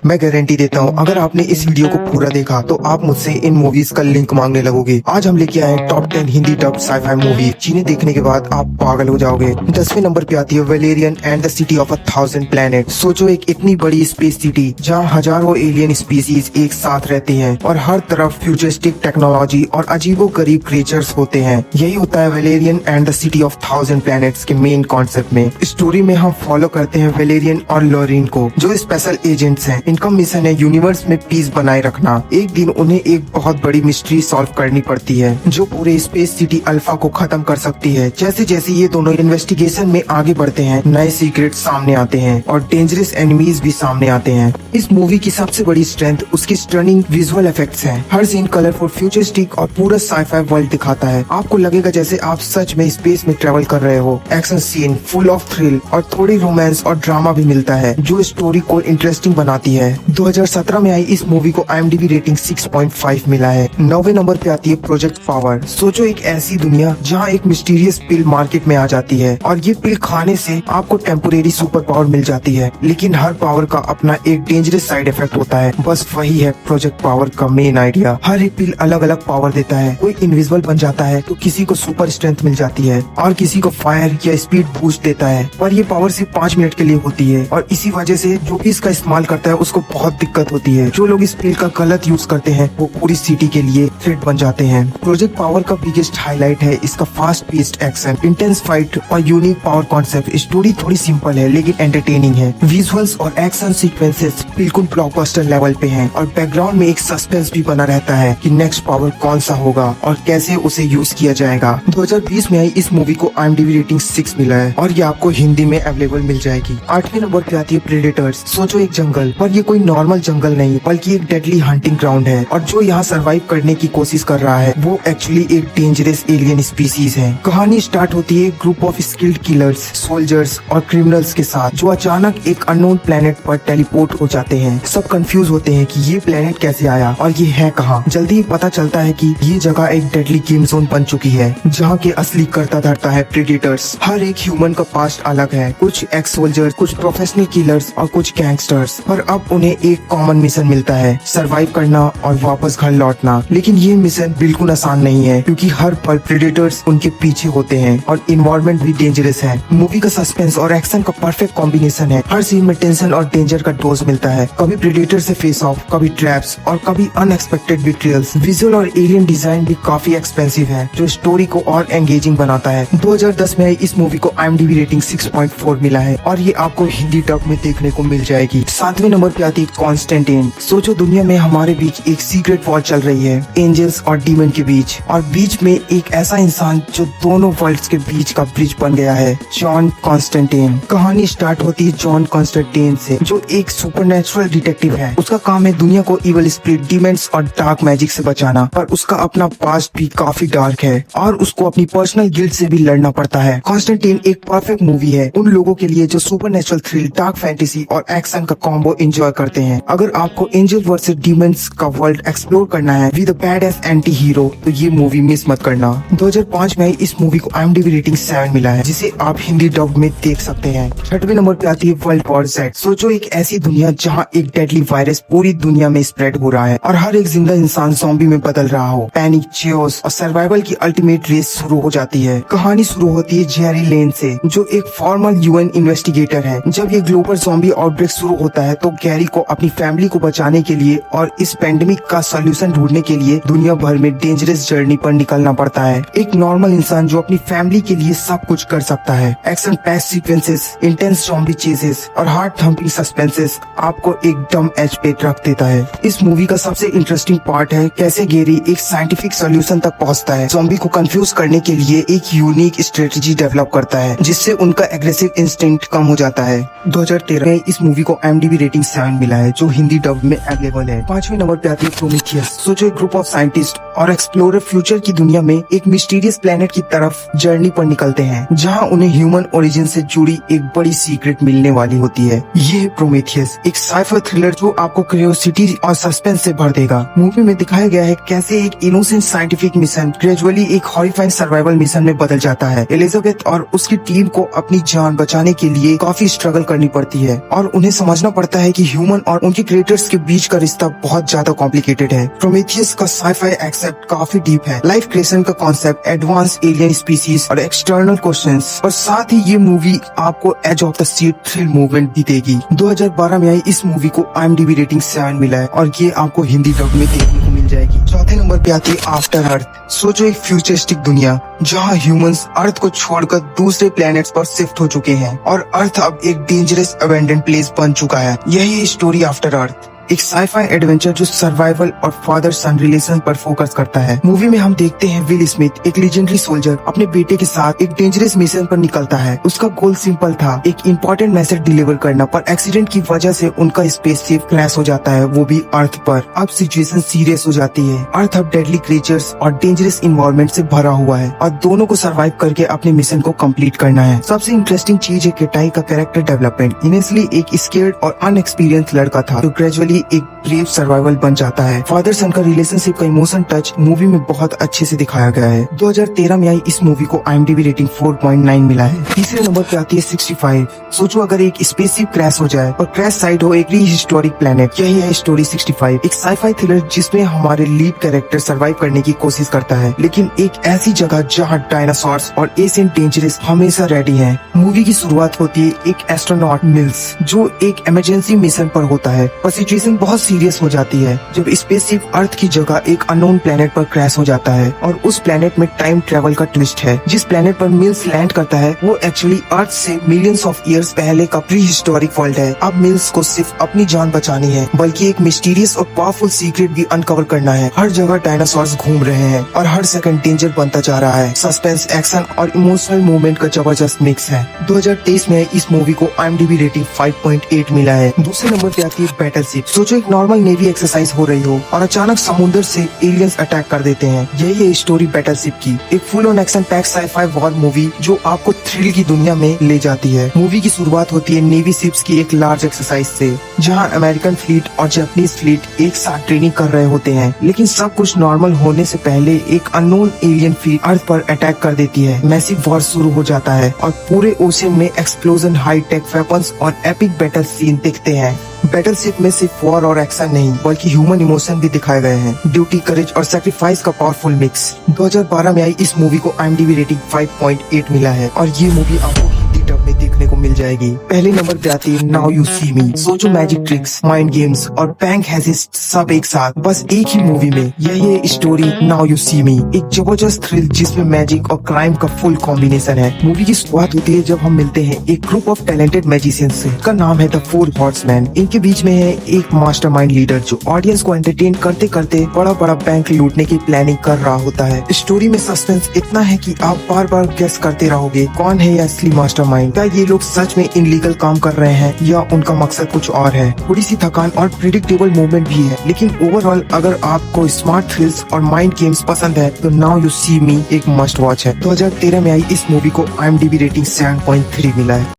मैं गारंटी देता हूँ अगर आपने इस वीडियो को पूरा देखा तो आप मुझसे इन मूवीज का लिंक मांगने लगोगे। आज हम लेके आए top 10 Hindi dub sci-fi movie जिन्हें देखने के बाद आप पागल हो जाओगे। 10वें नंबर पे आती है Valerian and the city of 1000 planet. सोचो एक इतनी बड़ी स्पेस सिटी जहाँ हजारों एलियन स्पीसीज एक साथ रहते हैं और हर तरफ फ्यूचरिस्टिक टेक्नोलॉजी और अजीबो गरीब क्रिएचर्स होते हैं। यही होता है Valerian and the city of 1000 planets के मेन कॉन्सेप्ट में। स्टोरी में हम फॉलो करते हैं वेलेरियन और लॉरिन को, जो स्पेशल एजेंट्स हैं। इनका मिशन है यूनिवर्स में पीस बनाए रखना। एक दिन उन्हें एक बहुत बड़ी मिस्ट्री सॉल्व करनी पड़ती है जो पूरे स्पेस सिटी अल्फा को खत्म कर सकती है। जैसे जैसे ये दोनों इन्वेस्टिगेशन में आगे बढ़ते हैं, नए सीक्रेट सामने आते हैं और डेंजरस एनिमीज भी सामने आते हैं। इस मूवी की सबसे बड़ी स्ट्रेंथ उसकी स्टर्निंग विजुअल इफेक्ट्स हैं। हर सीन कलरफुल, फ्यूचरिस्टिक और पूरा साइ-फाई वर्ल्ड दिखाता है। आपको लगेगा जैसे आप सच में स्पेस में ट्रेवल कर रहे हो। Action scene full of thrill और थोड़ी रोमांस और ड्रामा भी मिलता है जो स्टोरी को इंटरेस्टिंग बनाती है। 2017 में आई इस मूवी को IMDb रेटिंग 6.5 मिला है। 9वें नंबर पे आती है प्रोजेक्ट पावर। सोचो एक ऐसी दुनिया जहाँ एक मिस्टीरियस पिल मार्केट में आ जाती है और ये पिल खाने से आपको टेम्पोरेरी सुपर पावर मिल जाती है, लेकिन हर पावर का अपना एक डेंजरस साइड इफेक्ट होता है। बस वही है प्रोजेक्ट पावर का मेन आइडिया। हर एक पिल अलग अलग पावर देता है। कोई इनविजिबल बन जाता है तो किसी को सुपर स्ट्रेंथ मिल जाती है और किसी को फायर या स्पीड बूस्ट देता है। पर ये पावर सिर्फ 5 मिनट के लिए होती है और इसी वजह से जो भी इसका इस्तेमाल करता है उसको बहुत दिक्कत होती है। जो लोग इस पिल का गलत यूज करते हैं वो पूरी सिटी के लिए थ्रेट बन जाते हैं। प्रोजेक्ट पावर का बिगेस्ट हाईलाइट है इसका fast paced action, intense fight और यूनिक पावर कॉन्सेप्ट। स्टोरी थोड़ी सिंपल है लेकिन एंटरटेनिंग है। विजुअल्स और एक्शन सीक्वेंसेस बिल्कुल ब्लॉकबस्टर लेवल पे हैं और बैकग्राउंड में एक सस्पेंस भी बना रहता है कि नेक्स्ट पावर कौन सा होगा और कैसे उसे यूज किया जाएगा। 2020 में आई इस मूवी को IMDb रेटिंग 6 मिला है और ये आपको हिंदी में अवेलेबल मिल जाएगी। 8वें नंबर पे आती है प्रेडेटर्स। सोचो एक जंगल, पर ये कोई नॉर्मल जंगल नहीं बल्कि एक डेडली हंटिंग ग्राउंड है और जो यहाँ सरवाइव करने की कोशिश कर रहा है वो एक्चुअली एक डेंजरस एलियन स्पीसीज है। कहानी स्टार्ट होती है एक group of skilled killers, soldiers और क्रिमिनल्स के साथ जो अचानक एक अननोन प्लेनेट पर टेलीपोर्ट हो जाते हैं। सब कंफ्यूज होते हैं कि ये प्लेनेट कैसे आया और ये है कहाँ। जल्दी ही पता चलता है कि ये जगह एक डेडली गेम जोन बन चुकी है जहाँ के असली करता धरता है प्रेडेटर्स। हर एक ह्यूमन का पास्ट अलग है, कुछ एक्स सोल्जर्स, कुछ प्रोफेशनल किलर्स और कुछ गैंगस्टर्स। पर अब उन्हें एक कॉमन मिशन मिलता है, सरवाइव करना और वापस घर लौटना। लेकिन ये मिशन बिल्कुल आसान नहीं है क्योंकि हर पल प्रेडेटर्स उनके पीछे होते हैं और इन्वायरमेंट भी डेंजरस है। मूवी का सस्पेंस और एक्शन का परफेक्ट कॉम्बिनेशन है। हर सीन में टेंशन और डेंजर का डोज मिलता है। कभी प्रेडेटर से फेस ऑफ, कभी ट्रैप्स और कभी अनएक्सपेक्टेड बिट्रियल्स। विजुअल और एलियन डिजाइन भी काफी एक्सपेंसिव है जो स्टोरी को और एंगेजिंग बनाता है। 2010 में आई इस मूवी को IMDb रेटिंग 6.4 मिला है और ये आपको हिंदी डब में देखने को मिल जाएगी। 7वें नंबर पे आती है कॉन्स्टेंटाइन। सोचो दुनिया में हमारे बीच एक सीक्रेट वॉर चल रही है, एंजल्स और डीमन के बीच, और बीच में एक ऐसा इंसान जो दोनों वर्ल्ड्स के बीच का ब्रिज बन गया है, जॉन कॉन्स्टेंटाइन। कहानी स्टार्ट होती है जॉन कॉन्स्टेंटाइन से जो एक सुपरनैचुरल डिटेक्टिव है। उसका काम है दुनिया को इवल स्पिरिट, डीमंस और डार्क मैजिक से बचाना, पर उसका अपना पास्ट भी काफी डार्क है और उसको अपनी पर्सनल गिल्ड से भी लड़ना पड़ता है। कॉन्स्टेंटाइन एक परफेक्ट मूवी है उन लोगों के लिए जो सुपरनैचुरल थ्रिल, डार्क फैंटेसी और एक्शन का कॉम्बो एंजॉय करते हैं। अगर आपको एंजल वर्सेस डीमंस का वर्ल्ड एक्सप्लोर करना है with a badass anti hero तो ये मूवी मिस मत करना। 2005 में इस मूवी को IMDb रेटिंग 7 मिला है जिसे आप हिंदी डब में देख सकते हैं। 6वें नंबर पे आती है वर्ल्ड वॉर Z। सोचो एक ऐसी दुनिया जहाँ एक डेडली वायरस पूरी दुनिया में स्प्रेड हो रहा है और हर एक जिंदा इंसान ज़ॉम्बी में बदल रहा हो। पैनिक, चेओस और सर्वाइवल की अल्टीमेट रेस शुरू हो जाती है। कहानी शुरू होती है जेरी लेन से जो एक फॉर्मल UN इन्वेस्टिगेटर है। जब ये ग्लोबल ज़ॉम्बी आउटब्रेक शुरू होता है तो गैरी को अपनी फैमिली को बचाने के लिए और इस पेंडेमिक का सॉल्यूशन ढूंढने के लिए दुनिया भर में डेंजरस जर्नी पर निकलना पड़ता है। एक नॉर्मल इंसान जो अपनी फैमिली के लिए सब कुछ कर सकता है। Action packed sequences, intense zombie chases और हार्ट थम्पिंग सस्पेंसेस आपको एकदम एज पे रख देता है। इस मूवी का सबसे इंटरेस्टिंग पार्ट है कैसे गैरी एक साइंटिफिक सॉल्यूशन तक पहुंचता है। ज़ॉम्बी को कंफ्यूज करने के लिए एक यूनिक स्ट्रेटजी डेवलप करता है जिससे उनका एग्रेसिव इंस्टिंक्ट कम हो जाता है। 2013 में इस मूवी को IMDb रेटिंग 7 मिला है जो हिंदी डब में अवेलेबल है। 5वें नंबर पे आती है प्रोमीथियस। सोचो एक ग्रुप ऑफ साइंटिस्ट और एक्सप्लोरर फ्यूचर की दुनिया में एक मिस्टीरियस प्लेनेट की तरफ जर्नी पर निकलते हैं जहां उन्हें ह्यूमन ओरिजिन से जुड़ी एक बड़ी सीक्रेट मिलने वाली होती है। ये है प्रोमीथियस, एक साइफर थ्रिलर जो आपको क्यूरियोसिटी और सस्पेंस से भर देगा। मूवी में दिखाया गया है कैसे एक इनोसेंट साइंटिफिक मिशन ग्रेजुअली एक हॉरिफाइंग सर्वाइवल मिशन में बदल जाता है। एलिजाबेथ और उसकी टीम को अपनी जान बचाने के लिए काफी स्ट्रगल करनी पड़ती है और उन्हें समझना पड़ता है कि ह्यूमन और उनके क्रिएटर्स के बीच का रिश्ता बहुत ज्यादा कॉम्प्लिकेटेड है। प्रोमेथियस का साइफाई एक्सेप्ट काफी डीप है, लाइफ क्रिएशन का कॉन्सेप्ट, एडवांस एलियन स्पीसीज और एक्सटर्नल क्वेश्चंस, और साथ ही ये मूवी आपको edge of the seat thrill movement भी देगी। 2012 में आई इस मूवी को IMDb रेटिंग 7 मिला है और ये आपको हिंदी डब में देखने को मिल जाएगी। चौथे नंबर पे आती है आफ्टर अर्थ। सोचो एक फ्यूचरिस्टिक दुनिया जहाँ ह्यूमंस अर्थ को छोड़कर दूसरे प्लैनेट्स पर शिफ्ट हो चुके हैं और अर्थ अब एक डेंजरस अबैंडन प्लेस बन चुका है। यही है स्टोरी आफ्टर अर्थ, एक साइफाई एडवेंचर जो सर्वाइवल और फादर सन रिलेशन पर फोकस करता है। मूवी में हम देखते हैं विल स्मिथ, एक लेजेंडरी सोल्जर, अपने बेटे के साथ एक डेंजरस मिशन पर निकलता है। उसका गोल सिंपल था, एक इम्पोर्टेंट मैसेज डिलीवर करना, पर एक्सीडेंट की वजह से उनका स्पेसशिप क्रैश हो जाता है, वो भी अर्थ पर। अब सिचुएशन सीरियस हो जाती है। अर्थ अब डेडली क्रिएचर्स और डेंजरस इन्वायरमेंट से भरा हुआ है और दोनों को सर्वाइव करके अपने मिशन को कंप्लीट करना है। सबसे इंटरेस्टिंग चीज है किटाई का कैरेक्टर डेवलपमेंट। इनिशियली एक स्केर्ड और अनएक्सपीरियंस लड़का था जो ग्रेजुअली एक ब्रेव सर्वाइवल बन जाता है। फादर सन का रिलेशनशिप का इमोशन टच मूवी में बहुत अच्छे से दिखाया गया है। 2013 में आई इस मूवी को IMDb रेटिंग 4.9 मिला है। तीसरे नंबर पे आती है 65। सोचो अगर एक स्पेसशिप क्रैश हो जाए और क्रैश साइट हो एक हिस्टोरिक प्लेनेट। यही है स्टोरी 65, एक साइफाई थ्रिलर जिसमें हमारे लीड कैरेक्टर सर्वाइव करने की कोशिश करता है, लेकिन एक ऐसी जगह जहाँ डायनासोर्स और एशियन डेंजरस हमेशा रेडी हैं। मूवी की शुरुआत होती है एक एस्ट्रोनॉट मिल्स जो एक इमरजेंसी मिशन पर होता है, और सिचुएशन बहुत सीरियस हो जाती है जब स्पेसशिप अर्थ की जगह एक अननोन प्लेनेट पर क्रैश हो जाता है। और उस प्लेनेट में टाइम ट्रेवल का ट्विस्ट है। जिस प्लेनेट पर मिल्स लैंड करता है वो एक्चुअली अर्थ से मिलियंस ऑफ ईयर्स पहले का प्री हिस्टोरिक वर्ल्ड है। अब मिल्स को सिर्फ अपनी जान बचानी है, बल्कि एक मिस्टीरियस और पावरफुल सीक्रेट भी अनकवर करना है। हर जगह डायनासोर्स घूम रहे हैं और हर सेकंड डेंजर बनता जा रहा है। सस्पेंस, एक्शन और इमोशनल मूवमेंट का जबरदस्त मिक्स है। 2023 में इस मूवी को IMDb रेटिंग 5.8 मिला है। दूसरे नंबर पे आती है बैटलशिप। सोचो एक नॉर्मल नेवी एक्सरसाइज हो रही हो और अचानक समुद्र से एलियंस अटैक कर देते हैं। यही है स्टोरी बैटलशिप की, एक full on action pack scifi war movie जो आपको थ्रिल की दुनिया में ले जाती है। मूवी की शुरुआत होती है नेवी शिप्स की एक लार्ज एक्सरसाइज से, जहां अमेरिकन फ्लीट और जापानीज फ्लीट एक साथ ट्रेनिंग कर रहे होते हैं। लेकिन सब कुछ नॉर्मल होने से पहले एक अननोन एलियन फ्लीट अर्थ पर अटैक कर देती है। मैसिव वॉर शुरू हो जाता है और पूरे ओशन में एक्सप्लोजन, हाई टेक वेपन्स और एपिक बैटल सीन दिखते हैं। बैटलशिप में सिर्फ वॉर और एक्शन नहीं बल्कि ह्यूमन इमोशन भी दिखाए गए हैं। ड्यूटी, करेज और सैक्रिफाइस का पावरफुल मिक्स। 2012 में आई इस मूवी को IMDb रेटिंग 5.8 मिला है और ये मूवी आपको हिंदी डब में देखने को मिल जाएगी। पहले नंबर पे आती है नाउ यू सी मी। सोचो मैजिक ट्रिक्स, माइंड गेम्स और बैंक हेजिस्ट सब एक साथ बस एक ही मूवी में। यही है स्टोरी नाउ यू सी मी, एक जबरदस्त थ्रिल जिसमें मैजिक और क्राइम का फुल कॉम्बिनेशन है। मूवी की शुरुआत होती है जब हम मिलते हैं एक ग्रुप ऑफ टैलेंटेड मैजिशियंस से। का नाम है द फोर हॉर्समैन। इनके बीच में है एक मास्टरमाइंड लीडर जो ऑडियंस को एंटरटेन करते करते बड़ा बड़ा बैंक लूटने की प्लानिंग कर रहा होता है। स्टोरी में सस्पेंस इतना है कि आप बार बार गेस करते रहोगे कौन है ये असली मास्टरमाइंड। क्या ये लोग सच में इनलीगल काम कर रहे हैं या उनका मकसद कुछ और है। थोड़ी सी थकान और प्रिडिक्टेबल मूवमेंट भी है, लेकिन ओवरऑल अगर आपको स्मार्ट थ्रिल्स और माइंड गेम्स पसंद है तो नाउ यू सी मी एक मस्ट वॉच है। 2013 में आई इस मूवी को IMDb रेटिंग 7.3 मिला है।